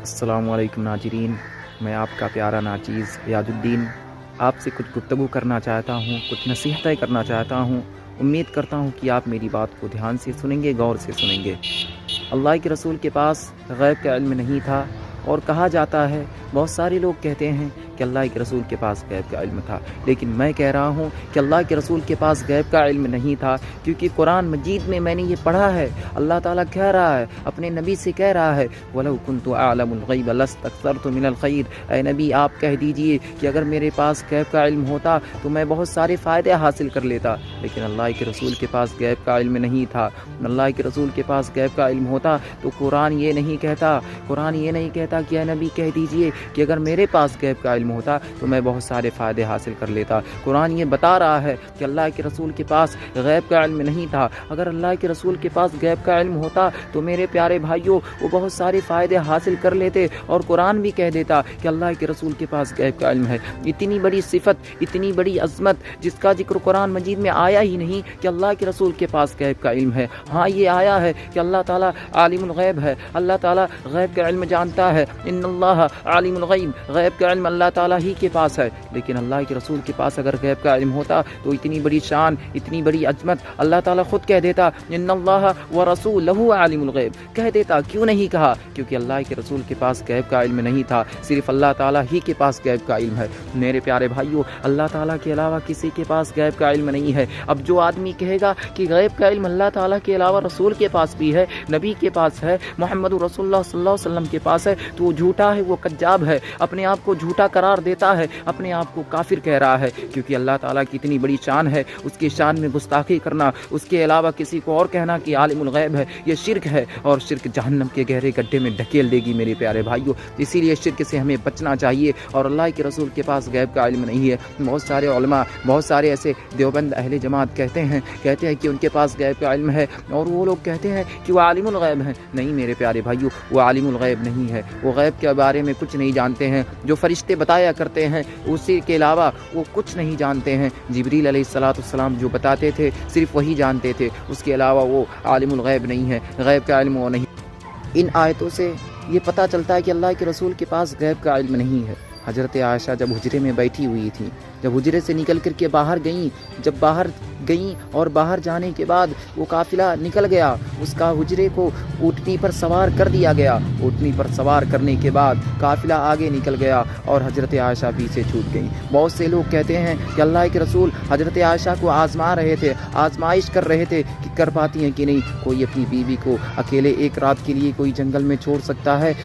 السلام علیکم ناظرین، میں آپ کا پیارا ناچیز ریاض الدین آپ سے کچھ گفتگو کرنا چاہتا ہوں، کچھ نصیحتیں کرنا چاہتا ہوں۔ امید کرتا ہوں کہ آپ میری بات کو دھیان سے سنیں گے، غور سے سنیں گے۔ اللہ کے رسول کے پاس غیب کا علم نہیں تھا، اور کہا جاتا ہے، بہت سارے لوگ کہتے ہیں کہ اللہ کے رسول کے پاس غیب کا علم تھا، لیکن میں کہہ رہا ہوں کہ اللہ کے رسول کے پاس غیب کا علم نہیں تھا، کیونکہ قرآن مجید میں نے یہ پڑھا ہے۔ اللہ تعالیٰ کہہ رہا ہے، اپنے نبی سے کہہ رہا ہے، وَلَوْ كُنْتُ أَعْلَمُ الْغَيْبَ لَاسْتَكْثَرْتُ مِنَ الْخَيْرِ۔ اے نبی آپ کہہ دیجئے کہ اگر میرے پاس غیب کا علم ہوتا تو میں بہت سارے فائدے حاصل کر لیتا، لیکن اللہ کے رسول کے پاس غیب کا علم نہیں تھا۔ اللہ کے رسول کے پاس غیب کا علم ہوتا تو قرآن یہ نہیں کہتا کہ اے نبی کہہ دیجئے کہ اگر میرے پاس غیب کا علم ہوتا تو میں بہت سارے فائدے حاصل کر لیتا۔ قرآن یہ بتا رہا ہے کہ اللہ کے رسول کے پاس غیب کا علم نہیں تھا۔ اگر اللہ کے رسول کے پاس غیب کا علم ہوتا تو میرے پیارے بھائیوں وہ بہت سارے فائدے حاصل کر لیتے، اور قرآن بھی کہہ دیتا کہ اللہ کے رسول کے پاس غیب کا علم ہے۔ اتنی بڑی صفت، اتنی بڑی عظمت جس کا ذکر قرآن مجید میں آیا ہی نہیں کہ اللہ کے رسول کے پاس غیب کا علم ہے۔ ہاں یہ آیا ہے کہ اللہ تعالیٰ عالم الغیب ہے، اللہ تعالیٰ غیب کا علم جانتا ہے۔ ان اللہ عالم الغیب، غیب کا علم اللہ تعالیٰ ہی کے پاس ہے، لیکن اللہ کے رسول کے پاس اگر غیب کا علم ہوتا تو اتنی بڑی شان، اتنی بڑی عظمت اللہ تعالیٰ خود کہہ دیتا، ان اللہ ورسولہ عالم الغیب، کہہ دیتا۔ کیوں نہیں کہا؟ کیونکہ اللہ کے رسول کے پاس غیب کا علم نہیں تھا، صرف اللہ تعالیٰ ہی کے پاس غیب کا علم ہے۔ میرے پیارے بھائیوں، اللہ تعالیٰ کے علاوہ کسی کے پاس غیب کا علم نہیں ہے۔ اب جو آدمی کہے گا کہ غیب کا علم اللہ تعالیٰ کے علاوہ رسول کے پاس بھی ہے، نبی کے پاس ہے، محمد رسول اللہ صلی اللہ علیہ وسلم کے پاس ہے، تو وہ جھوٹا ہے، وہ کذاب ہے، اپنے آپ کو جھوٹا قرار دیتا ہے، اپنے آپ کو کافر کہہ رہا ہے، کیونکہ اللہ تعالیٰ کی اتنی بڑی شان ہے، اس کی شان میں گستاخی کرنا، اس کے علاوہ کسی کو اور کہنا کہ عالم الغیب ہے، یہ شرک ہے، اور شرک جہنم کے گہرے گڈھے میں ڈھکیل دے گی میرے پیارے بھائیوں۔ اسی لیے شرک سے ہمیں بچنا چاہیے، اور اللہ کے رسول کے پاس غیب کا علم نہیں ہے۔ بہت سارے علماء، بہت سارے ایسے دیوبند اہل جماعت کہتے ہیں کہ ان کے پاس غیب کا علم ہے، اور وہ لوگ کہتے ہیں کہ وہ عالم الغیب ہیں۔ نہیں میرے پیارے بھائیوں، وہ عالم الغیب نہیں ہے، وہ غیب کے بارے میں کچھ نہیں جانتے ہیں، جو فرشتے بتایا کرتے ہیں اسی کے علاوہ وہ کچھ نہیں جانتے ہیں۔ جبریل علیہ السلام جو بتاتے تھے صرف وہی جانتے تھے، اس کے علاوہ وہ عالم الغیب نہیں ہے، غیب کا علم وہ نہیں۔ ان آیتوں سے یہ پتہ چلتا ہے کہ اللہ کے رسول کے پاس غیب کا علم نہیں ہے۔ حضرت عائشہ جب حجرے میں بیٹھی ہوئی تھیں، جب حجرے سے نکل کر کے باہر گئیں اور باہر جانے کے بعد وہ قافلہ نکل گیا، اس کا حجرے کو اونٹنی پر سوار کر دیا گیا۔ اونٹنی پر سوار کرنے کے بعد قافلہ آگے نکل گیا اور حضرت عائشہ پیچھے چھوٹ گئیں۔ بہت سے لوگ کہتے ہیں کہ اللہ کے رسول حضرت عائشہ کو آزما رہے تھے، آزمائش کر رہے تھے کہ کر پاتی ہیں کہ نہیں۔ کوئی اپنی بیوی کو اکیلے ایک رات کے لیے کوئی جنگل میں چھوڑ سکتا ہے؟